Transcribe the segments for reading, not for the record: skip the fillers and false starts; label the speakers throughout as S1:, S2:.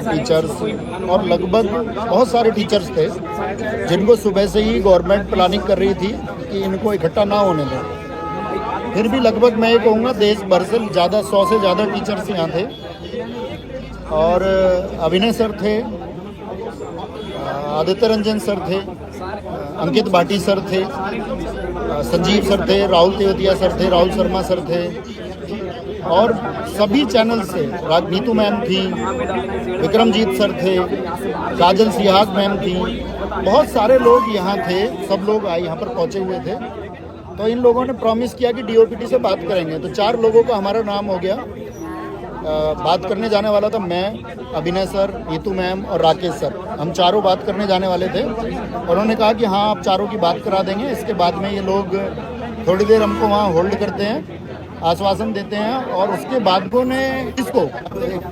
S1: के टीचर्स और लगभग बहुत सारे टीचर्स थे जिनको सुबह से ही गवर्नमेंट प्लानिंग कर रही थी कि इनको इकट्ठा ना होने दें। फिर भी लगभग मैं ये कहूँगा देश भर से ज़्यादा 100 से ज़्यादा टीचर्स यहाँ थे और अभिनय सर थे, आदित्य रंजन सर थे, अंकित भाटी सर थे, संजीव सर थे, राहुल तेवतिया सर थे, राहुल शर्मा सर थे और सभी चैनल से नीतू मैम थी, विक्रमजीत सर थे, काजल सिहाग मैम थी, बहुत सारे लोग यहाँ थे। सब लोग यहाँ पर पहुँचे हुए थे। तो इन लोगों ने प्रॉमिस किया कि डीओपीटी से बात करेंगे। तो 4 लोगों का हमारा नाम हो गया। बात करने जाने वाला था मैं, अभिनय सर, नीतू मैम और राकेश सर। हम चारों बात करने जाने वाले थे। उन्होंने कहा कि हाँ आप चारों की बात करा देंगे। इसके बाद में ये लोग थोड़ी देर हमको वहाँ होल्ड करते हैं, आश्वासन देते हैं और उसके बाद ने इसको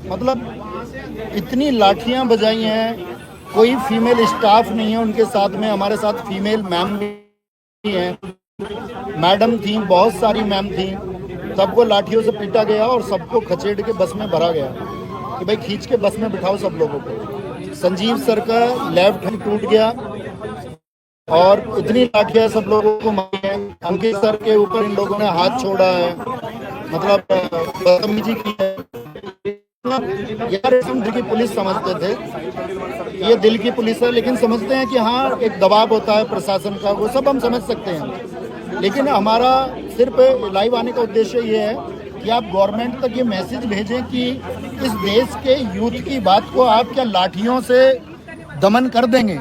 S1: मतलब इतनी लाठियाँ बजाई हैं। कोई फीमेल स्टाफ नहीं है उनके साथ में। हमारे साथ फीमेल मैम भी हैं, मैडम थी, बहुत सारी मैम थी। सबको लाठियों से पीटा गया और सबको खचेड़ के बस में भरा गया कि भाई खींच के बस में बिठाओ सब लोगों को। संजीव सर का लेफ्ट हैंड टूट गया और इतनी लाठियां सब लोगों को मारी है। अंकित सर के ऊपर इन लोगों ने हाथ छोड़ा है, मतलब बदतमीजी की है। यार हम दिल की पुलिस समझते थे, ये दिल की पुलिस है, लेकिन समझते हैं कि हाँ एक दबाव होता है प्रशासन का, वो सब हम समझ सकते हैं। लेकिन हमारा सिर्फ लाइव आने का उद्देश्य ये है कि आप गवर्नमेंट तक ये मैसेज भेजें कि इस देश के यूथ की बात को आप क्या लाठियों से दमन कर देंगे?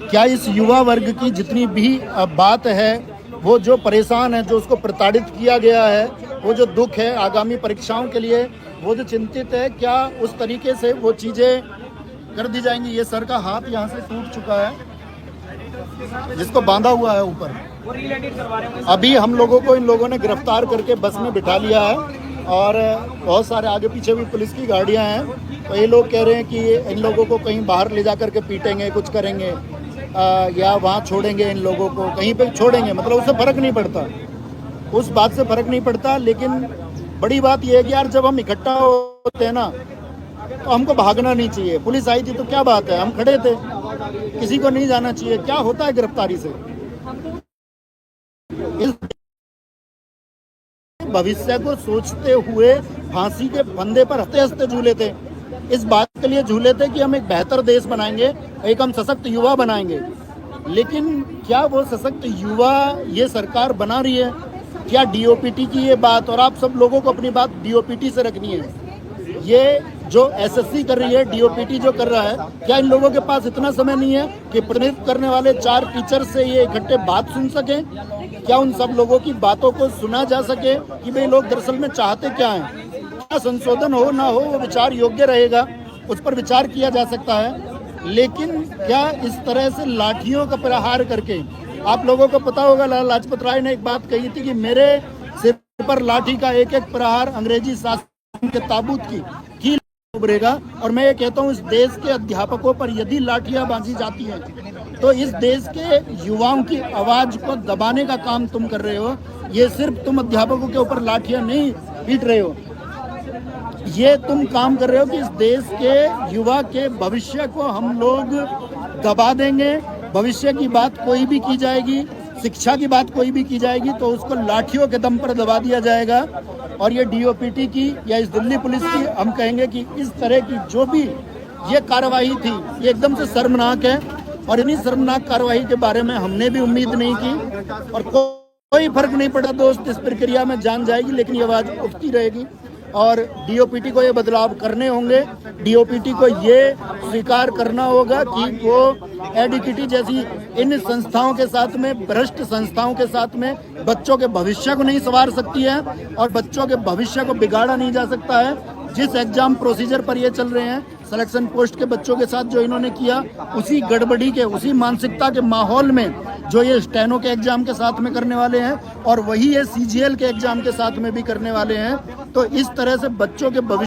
S1: क्या इस युवा वर्ग की जितनी भी बात है, वो जो परेशान है, जो उसको प्रताड़ित किया गया है, वो जो दुख है आगामी परीक्षाओं के लिए, वो जो चिंतित है, क्या उस तरीके से वो चीज़ें कर दी जाएंगी? ये सर का हाथ यहाँ से टूट चुका है जिसको बांधा हुआ है ऊपर। अभी हम लोगों को इन लोगों ने गिरफ्तार करके बस में बिठा लिया है और बहुत सारे आगे पीछे भी पुलिस की गाड़ियां हैं। तो ये लोग कह रहे हैं कि इन लोगों को कहीं बाहर ले जा करके पीटेंगे, कुछ करेंगे या वहाँ छोड़ेंगे, इन लोगों को कहीं पे छोड़ेंगे। मतलब उससे फ़र्क नहीं पड़ता, उस बात से फ़र्क नहीं पड़ता। लेकिन बड़ी बात यह है कि यार जब हम इकट्ठा होते हैं ना तो हमको भागना नहीं चाहिए। पुलिस आई थी तो क्या बात है, हम खड़े थे, किसी को नहीं जाना चाहिए। क्या होता है गिरफ्तारी से? इस भविष्य को सोचते हुए फांसी के फंदे पर हंसते हंसते झूले थे। इस बात के लिए झूले थे कि हम एक बेहतर देश बनाएंगे, एक हम सशक्त युवा बनाएंगे। लेकिन क्या वो सशक्त युवा ये सरकार बना रही है? क्या डीओपीटी की ये बात, और आप सब लोगों को अपनी बात डीओपीटी से रखनी है। ये जो एसएससी कर रही है, डीओपीटी जो कर रहा है, क्या इन लोगों के पास इतना समय नहीं है कि प्रतिनिधित्व करने वाले 4 टीचर से ये इकट्ठे बात सुन सकें? क्या उन सब लोगों की बातों को सुना जा सके कि भाई लोग दरअसल में चाहते क्या हैं? क्या संशोधन हो ना हो वो विचार योग्य रहेगा, उस पर विचार किया जा सकता है। लेकिन क्या इस तरह से लाठियों का प्रहार करके, आप लोगों को पता होगा लाला लाजपत राय ने एक बात कही थी कि मेरे सिर पर लाठी का एक एक प्रहार अंग्रेजी शासन के ताबूत की कील उभरेगा। और मैं ये कहता हूँ इस देश के अध्यापकों पर यदि लाठियां बांधी जाती हैं तो इस देश के युवाओं की आवाज को दबाने का काम तुम कर रहे हो। ये सिर्फ तुम अध्यापकों के ऊपर लाठियां नहीं पीट रहे हो, ये तुम काम कर रहे हो कि इस देश के युवा के भविष्य को हम लोग दबा देंगे। भविष्य की बात कोई भी की जाएगी, शिक्षा की बात कोई भी की जाएगी तो उसको लाठियों के दम पर दबा दिया जाएगा। और ये डीओपीटी की या इस दिल्ली पुलिस की हम कहेंगे कि इस तरह की जो भी ये कार्रवाई थी ये एकदम से शर्मनाक है। और इन्हीं शर्मनाक कार्रवाई के बारे में हमने भी उम्मीद नहीं की। और कोई फर्क नहीं पड़ा दोस्त, इस प्रक्रिया में जान जाएगी लेकिन ये आवाज़ उठती रहेगी और डीओपीटी को ये बदलाव करने होंगे। डीओपीटी को ये स्वीकार करना होगा कि वो एडीकीटी जैसी इन संस्थाओं के साथ में, भ्रष्ट संस्थाओं के साथ में बच्चों के भविष्य को नहीं संवार सकती है और बच्चों के भविष्य को बिगाड़ा नहीं जा सकता है। जिस एग्जाम प्रोसीजर पर ये चल रहे हैं, सिलेक्शन पोस्ट के बच्चों के साथ जो इन्होंने किया, उसी गड़बड़ी के, उसी मानसिकता के माहौल में जो ये स्टेनो के एग्जाम के साथ में करने वाले हैं और वही ये सीजीएल के एग्जाम के साथ में भी करने वाले हैं। तो इस तरह से बच्चों के भविष्य